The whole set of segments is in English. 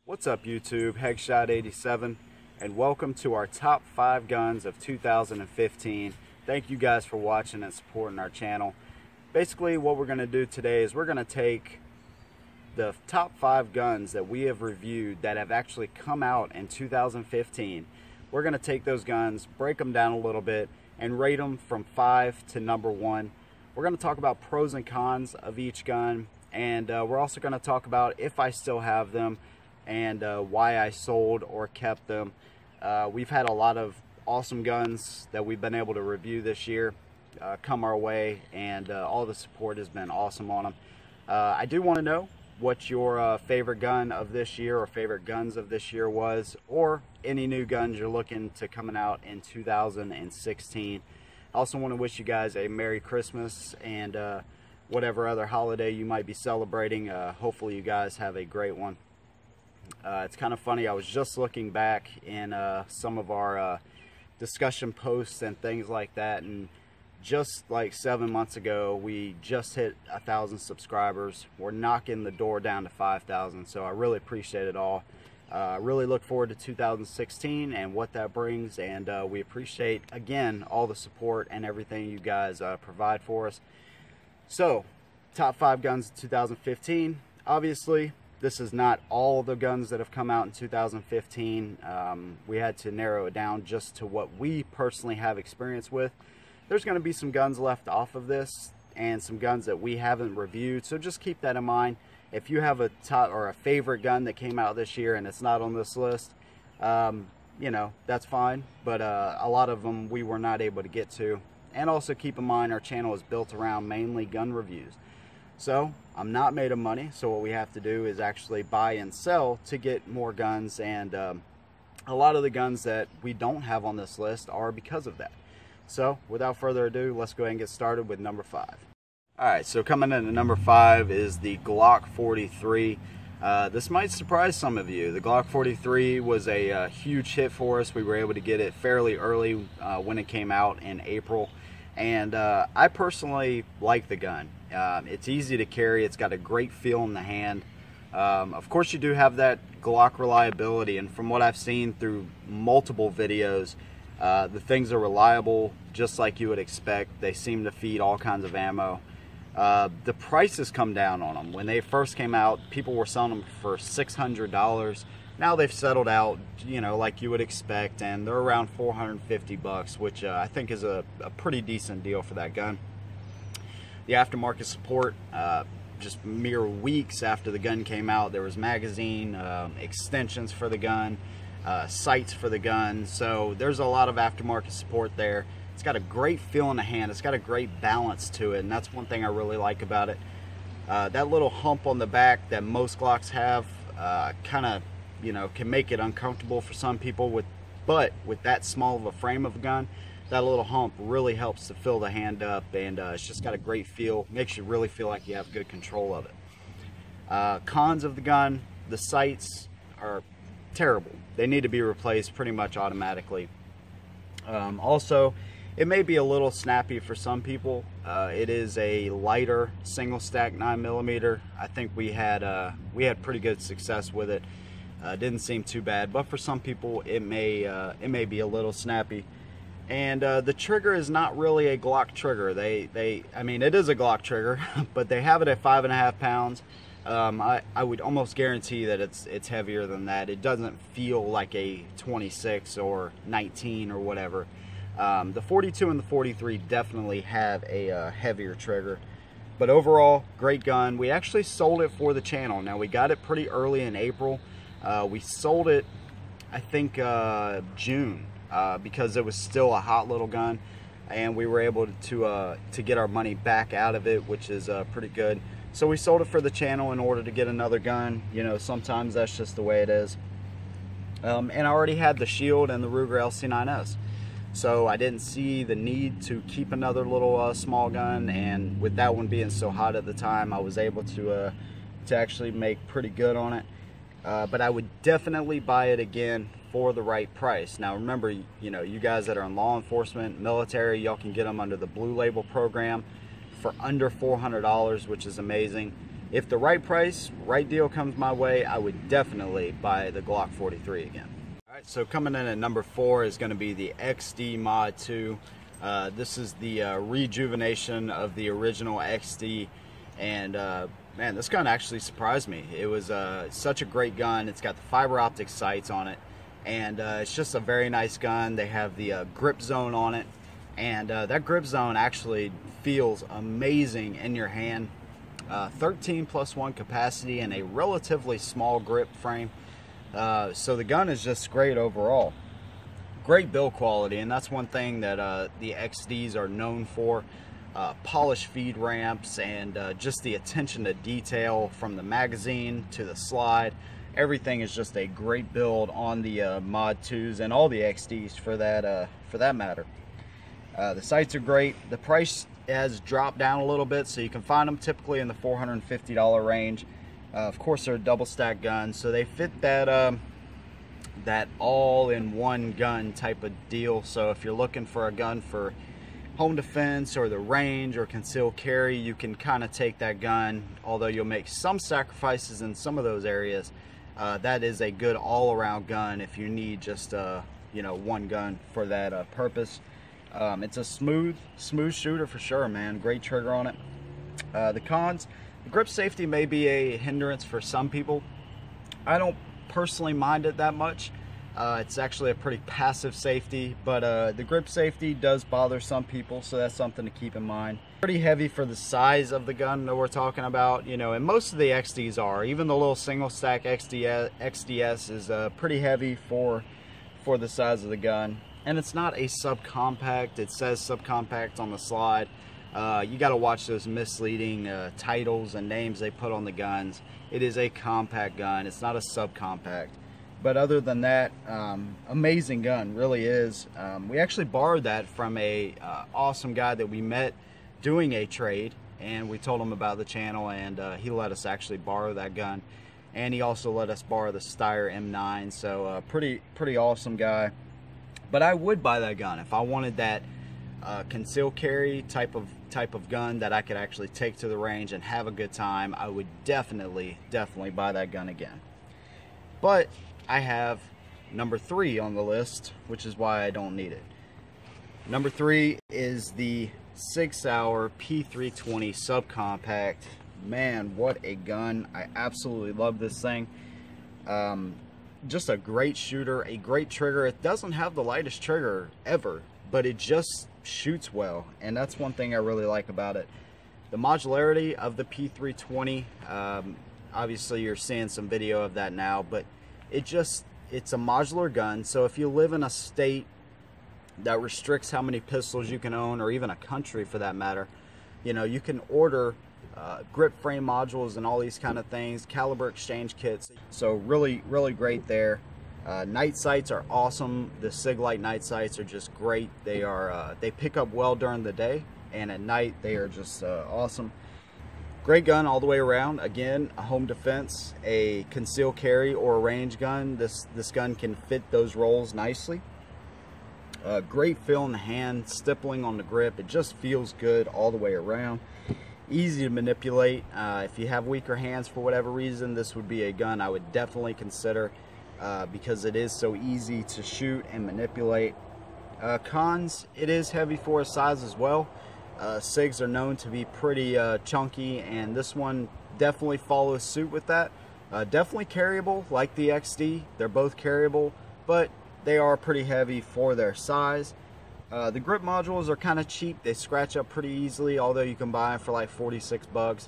What's up YouTube, Headshot87, and welcome to our top 5 guns of 2015. Thank you guys for watching and supporting our channel. Basically what we're going to do today is we're going to take the top 5 guns that we have reviewed that have actually come out in 2015. We're going to take those guns, break them down a little bit, and rate them from 5 to number 1. We're going to talk about pros and cons of each gun, and we're also going to talk about if I still have them, and why I sold or kept them. We've had a lot of awesome guns that we've been able to review this year come our way, and all the support has been awesome on them. I do want to know what your favorite gun of this year or favorite guns of this year was, or any new guns you're looking to coming out in 2016. I also want to wish you guys a Merry Christmas and whatever other holiday you might be celebrating. Hopefully you guys have a great one. It's kind of funny, I was just looking back in some of our discussion posts and things like that, and just like 7 months ago we just hit 1,000 subscribers. We're knocking the door down to 5,000, so I really appreciate it all. I really look forward to 2016 and what that brings, and we appreciate again all the support and everything you guys provide for us. So top 5 guns of 2015. Obviously this is not all the guns that have come out in 2015. We had to narrow it down just to what we personally have experience with. There's going to be some guns left off of this and some guns that we haven't reviewed, so just keep that in mind. If you have a top or a favorite gun that came out this year and it's not on this list, you know, that's fine, but a lot of them we were not able to get to. And also keep in mind our channel is built around mainly gun reviews. So I'm not made of money, so what we have to do is actually buy and sell to get more guns, and a lot of the guns that we don't have on this list are because of that. So without further ado, let's go ahead and get started with number 5. Alright, so coming in at number 5 is the Glock 43. This might surprise some of you. The Glock 43 was a huge hit for us. We were able to get it fairly early when it came out in April. And I personally like the gun. It's easy to carry. It's got a great feel in the hand. Of course you do have that Glock reliability, and from what I've seen through multiple videos, the things are reliable just like you would expect. They seem to feed all kinds of ammo. The prices come down on them. When they first came out, people were selling them for $600. Now they've settled out, you know, like you would expect, and they're around 450 bucks, which I think is a pretty decent deal for that gun. The aftermarket support, just mere weeks after the gun came out, there was magazine extensions for the gun, sights for the gun, so there's a lot of aftermarket support there. It's got a great feel in the hand. It's got a great balance to it, and that's one thing I really like about it. That little hump on the back that most Glocks have kind of, you know, can make it uncomfortable for some people, but with that small of a frame of a gun, that little hump really helps to fill the hand up, and it's just got a great feel. Makes you really feel like you have good control of it. Cons of the gun: the sights are terrible. They need to be replaced pretty much automatically. Also, it may be a little snappy for some people. It is a lighter single stack 9mm. I think we had pretty good success with it. Didn't seem too bad, but for some people it may be a little snappy. And the trigger is not really a Glock trigger. I mean, it is a Glock trigger, but they have it at 5.5 pounds. I would almost guarantee that it's heavier than that. It doesn't feel like a 26 or 19 or whatever. The 42 and the 43 definitely have a heavier trigger. But overall, great gun. We actually sold it for the channel. Now, we got it pretty early in April. We sold it, I think, June, because it was still a hot little gun, and we were able to get our money back out of it, which is pretty good. So we sold it for the channel in order to get another gun. You know, sometimes that's just the way it is. And I already had the Shield and the Ruger LC9S, so I didn't see the need to keep another little small gun. And with that one being so hot at the time, I was able to actually make pretty good on it. But I would definitely buy it again for the right price. Now remember, you know, you guys that are in law enforcement, military, y'all can get them under the Blue Label program for under $400, which is amazing. if the right price, right deal comes my way, I would definitely buy the Glock 43 again. All right, so coming in at number 4 is going to be the XD Mod 2. This is the rejuvenation of the original XD, and man, this gun actually surprised me. It was such a great gun. It's got the fiber optic sights on it, and it's just a very nice gun. They have the grip zone on it, and that grip zone actually feels amazing in your hand. 13+1 capacity and a relatively small grip frame, so the gun is just great overall. Great build quality, and that's one thing that the XDs are known for. Polished feed ramps, and just the attention to detail from the magazine to the slide. Everything is just a great build on the Mod 2s and all the XDs for that matter. The sights are great. The price has dropped down a little bit, so you can find them typically in the $450 range. Of course, they're a double stack gun, so they fit that that all-in-one gun type of deal. So if you're looking for a gun for home defense or the range or concealed carry, you can kind of take that gun, although you'll make some sacrifices in some of those areas. That is a good all-around gun if you need just you know, one gun for that purpose. It's a smooth shooter for sure, man. Great trigger on it. The cons: the grip safety may be a hindrance for some people. I don't personally mind it that much. It's actually a pretty passive safety, but the grip safety does bother some people, so that's something to keep in mind. Pretty heavy for the size of the gun that we're talking about, you know, and most of the XDs are. Even the little single stack XDS is pretty heavy for the size of the gun. And it's not a subcompact. It says subcompact on the slide. You got to watch those misleading titles and names they put on the guns. It is a compact gun. It's not a subcompact. But other than that, amazing gun, really is. We actually borrowed that from a awesome guy that we met doing a trade, and we told him about the channel, and he let us actually borrow that gun. And he also let us borrow the Steyr M9. So pretty awesome guy. But I would buy that gun if I wanted that concealed carry type of gun that I could actually take to the range and have a good time. I would definitely buy that gun again. But I have number 3 on the list, which is why I don't need it. Number 3 is the 6-hour P320 SUBCOMPACT. Man, what a gun. I absolutely love this thing. Just a great shooter, a great trigger. It doesn't have the lightest trigger ever, but it just shoots well, and that's one thing I really like about it. The modularity of the P320, obviously you're seeing some video of that now, but it's a modular gun. So if you live in a state that restricts how many pistols you can own, or even a country for that matter, you know, you can order grip frame modules and all these kind of things, caliber exchange kits. So really great there. Night sights are awesome. The SIG Light night sights are just great. They pick up well during the day, and at night they are just awesome. Great gun all the way around. Again, a home defense, a concealed carry, or a range gun. This gun can fit those roles nicely. Great feel in the hand, stippling on the grip. It just feels good all the way around. Easy to manipulate. If you have weaker hands for whatever reason, this would be a gun I would definitely consider, because it is so easy to shoot and manipulate. Cons: it is heavy for its size as well. SIGs are known to be pretty chunky, and this one definitely follows suit with that. Definitely carryable like the XD. They're both carryable, but they are pretty heavy for their size. The grip modules are kind of cheap. They scratch up pretty easily, although you can buy them for like 46 bucks.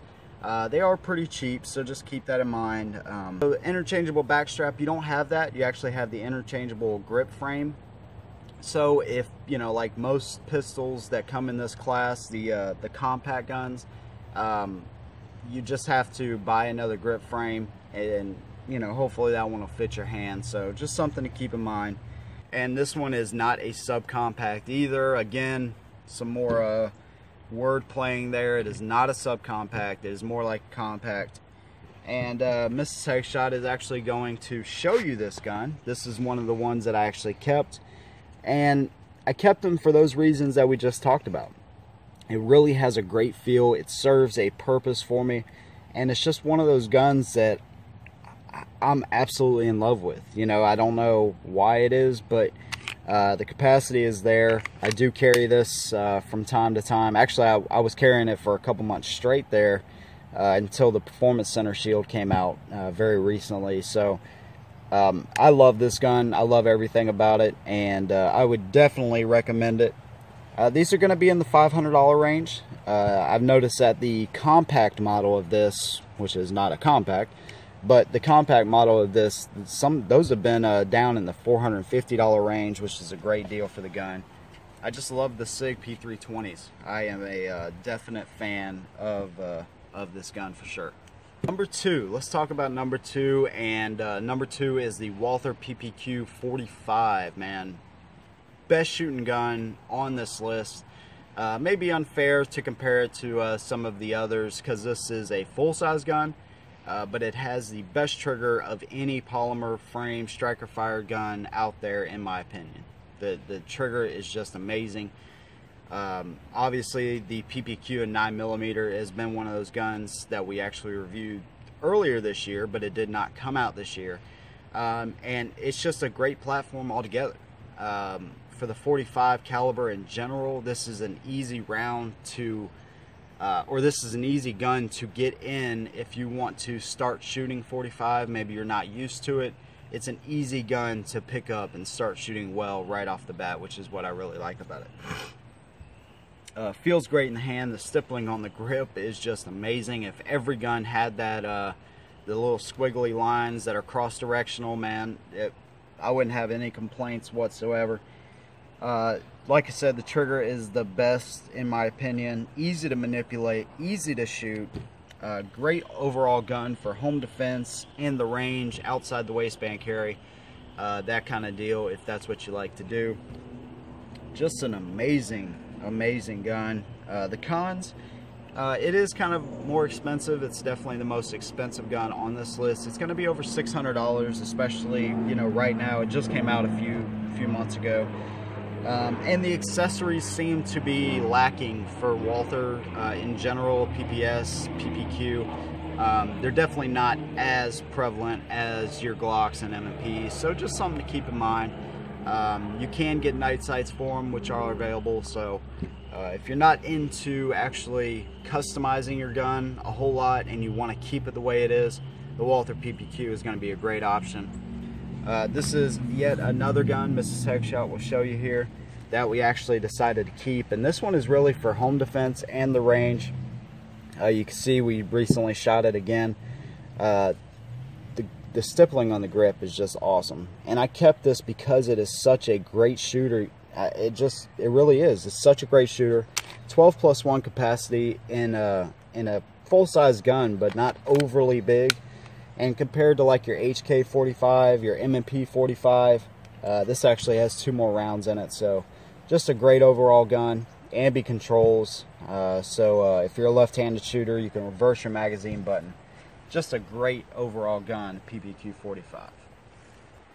They are pretty cheap, so just keep that in mind. So interchangeable backstrap, you don't have that. You actually have the interchangeable grip frame. So if, you know, like most pistols that come in this class, the compact guns, you just have to buy another grip frame, and, you know, hopefully that one will fit your hand. So just something to keep in mind. And this one is not a subcompact either. Again, some more word playing there. It is not a subcompact. It is more like a compact. And Mrs. Headshot is actually going to show you this gun. This is one of the ones that I actually kept. And I kept them for those reasons that we just talked about. It really has a great feel. It serves a purpose for me. and it's just one of those guns that I'm absolutely in love with. You know, I don't know why it is, but the capacity is there. I do carry this from time to time. Actually, I was carrying it for a couple months straight there until the Performance Center shield came out very recently. So I love this gun. I love everything about it, and I would definitely recommend it. These are going to be in the $500 range. I've noticed that the compact model of this, which is not a compact, but the compact model of this, those have been down in the $450 range, which is a great deal for the gun. I just love the SIG P320s. I am a definite fan of this gun for sure. Number two, let's talk about number two, and number two is the Walther PPQ 45, man. Best shooting gun on this list. Maybe unfair to compare it to some of the others because this is a full-size gun, but it has the best trigger of any polymer frame striker fire gun out there, in my opinion. The trigger is just amazing. Obviously the PPQ in 9mm has been one of those guns that we actually reviewed earlier this year, but it did not come out this year, and it's just a great platform altogether. For the 45 caliber in general, this is an easy round to or this is an easy gun to get in if you want to start shooting 45. Maybe you're not used to it. It's an easy gun to pick up and start shooting well right off the bat, which is what I really like about it. Feels great in the hand. The stippling on the grip is just amazing. If every gun had that, the little squiggly lines that are cross-directional, man, I wouldn't have any complaints whatsoever. Like I said, the trigger is the best in my opinion. Easy to manipulate, easy to shoot. Great overall gun for home defense, in the range, outside the waistband carry, that kind of deal, if that's what you like to do. Just an amazing gun. The cons, it is kind of more expensive. It's definitely the most expensive gun on this list. It's going to be over $600, especially, you know, right now. It just came out a few months ago. And the accessories seem to be lacking for Walther in general. PPS, PPQ, they're definitely not as prevalent as your Glocks and M&Ps, so just something to keep in mind. You can get night sights for them, which are available, so if you're not into actually customizing your gun a whole lot and you want to keep it the way it is, the Walther PPQ is going to be a great option. This is yet another gun Mrs. Headshot will show you here that we actually decided to keep, and this one is really for home defense and the range. You can see we recently shot it again. The stippling on the grip is just awesome, and I kept this because it is such a great shooter. It really is. It's such a great shooter. 12+1 capacity in a full-size gun, but not overly big. And compared to like your HK 45, your M&P 45, this actually has 2 more rounds in it. So just a great overall gun. Ambi controls. So if you're a left-handed shooter, you can reverse your magazine button. Just a great overall gun, PPQ 45.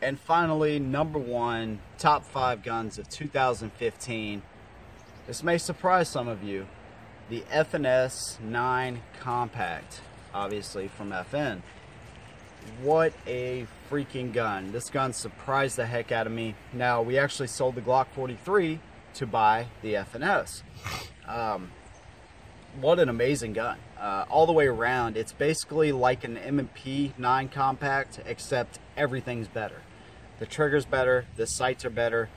And finally, number one, top 5 guns of 2015. This may surprise some of you. The FNS 9 Compact, obviously from FN. What a freaking gun. This gun surprised the heck out of me. Now, we actually sold the Glock 43 to buy the FNS. What an amazing gun. All the way around, it's basically like an M&P 9 Compact, except everything's better. The trigger's better, the sights are better,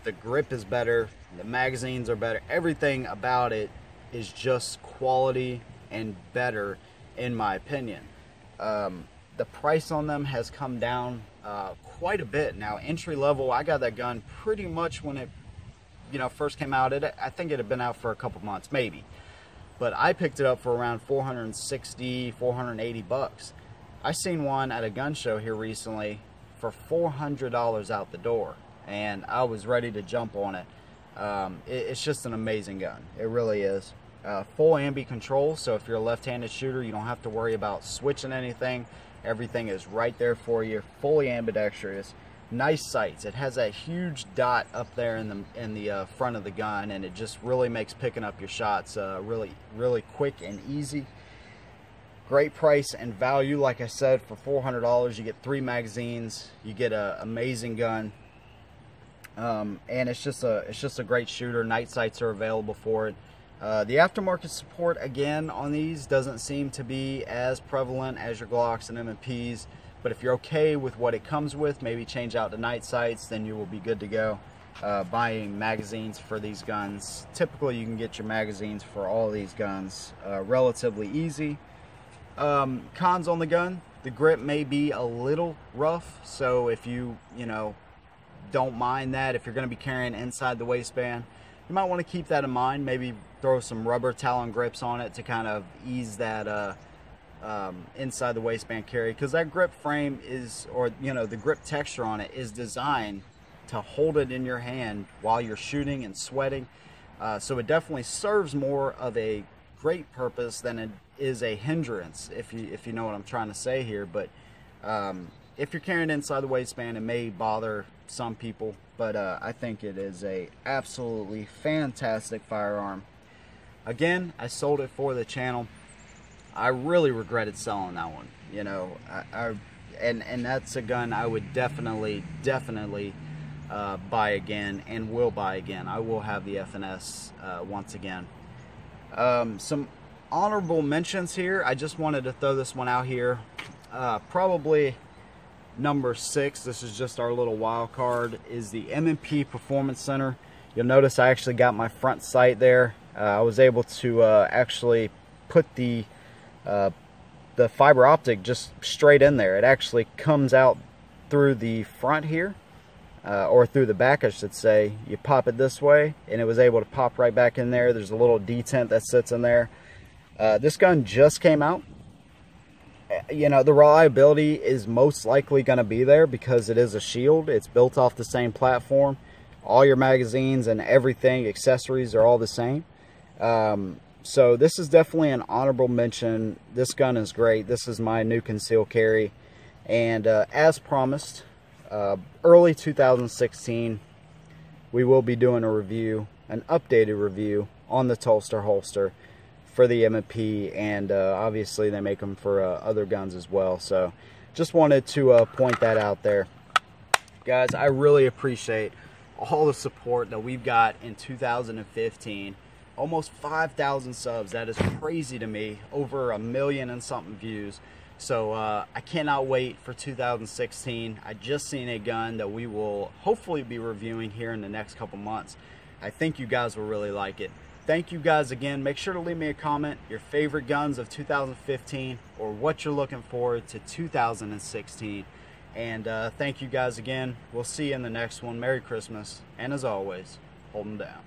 the grip is better, the magazines are better. Everything about it is just quality and better, in my opinion. The price on them has come down quite a bit. Now, entry level, I got that gun pretty much when it, first came out. I think it had been out for a couple months, maybe. But I picked it up for around 460, 480 bucks. I seen one at a gun show here recently for $400 out the door, and I was ready to jump on it. It's just an amazing gun. It really is. Full ambi control, so if you're a left-handed shooter, you don't have to worry about switching anything. Everything is right there for you. Fully ambidextrous. Nice sights. It has that huge dot up there in the front of the gun, and it just really makes picking up your shots really quick and easy. Great price and value. Like I said, for $400 you get 3 magazines, you get an amazing gun, and it's just a great shooter. Night sights are available for it. The aftermarket support again on these doesn't seem to be as prevalent as your Glocks and M&Ps, but if you're okay with what it comes with, maybe change out the night sights, then you will be good to go. Buying magazines for these guns, typically you can get your magazines for all these guns relatively easy. Cons on the gun: the grip may be a little rough, so if you don't mind that, if you're going to be carrying inside the waistband, you might want to keep that in mind. Maybe throw some rubber Talon grips on it to kind of ease that inside the waistband carry, because that grip frame is, or the grip texture on it is designed to hold it in your hand while you're shooting and sweating, so it definitely serves more of a great purpose than it is a hindrance, if you know what I'm trying to say here. But if you're carrying inside the waistband, it may bother some people, but I think it is a absolutely fantastic firearm. Again, I sold it for the channel. I really regretted selling that one. And that's a gun I would definitely buy again, and will buy again. I will have the FNS once again. Some honorable mentions here. I just wanted to throw this one out here. Probably number 6, this is just our little wild card, is the M&P Performance Center. You'll notice I actually got my front sight there. I was able to actually put the fiber optic just straight in there. It actually comes out through the front here, or through the back I should say. You pop it this way and it was able to pop right back in there. There's a little detent that sits in there. This gun just came out. The reliability is most likely going to be there because it is a Shield. It's built off the same platform. All your magazines and everything, accessories, are all the same. So this is definitely an honorable mention. This gun is great. This is my new concealed carry, and as promised, early 2016 we will be doing a review, an updated review on the Tolster holster for the M&P, and obviously they make them for other guns as well. So just wanted to point that out there. Guys, I really appreciate all the support that we've got in 2015. Almost 5,000 subs. That is crazy to me. Over 1 million and something views. So I cannot wait for 2016. I just seen a gun that we will hopefully be reviewing here in the next couple months. I think you guys will really like it. Thank you guys again. Make sure to leave me a comment, your favorite guns of 2015, or what you're looking forward to 2016. And thank you guys again. We'll see you in the next one. Merry Christmas. And as always, hold them down.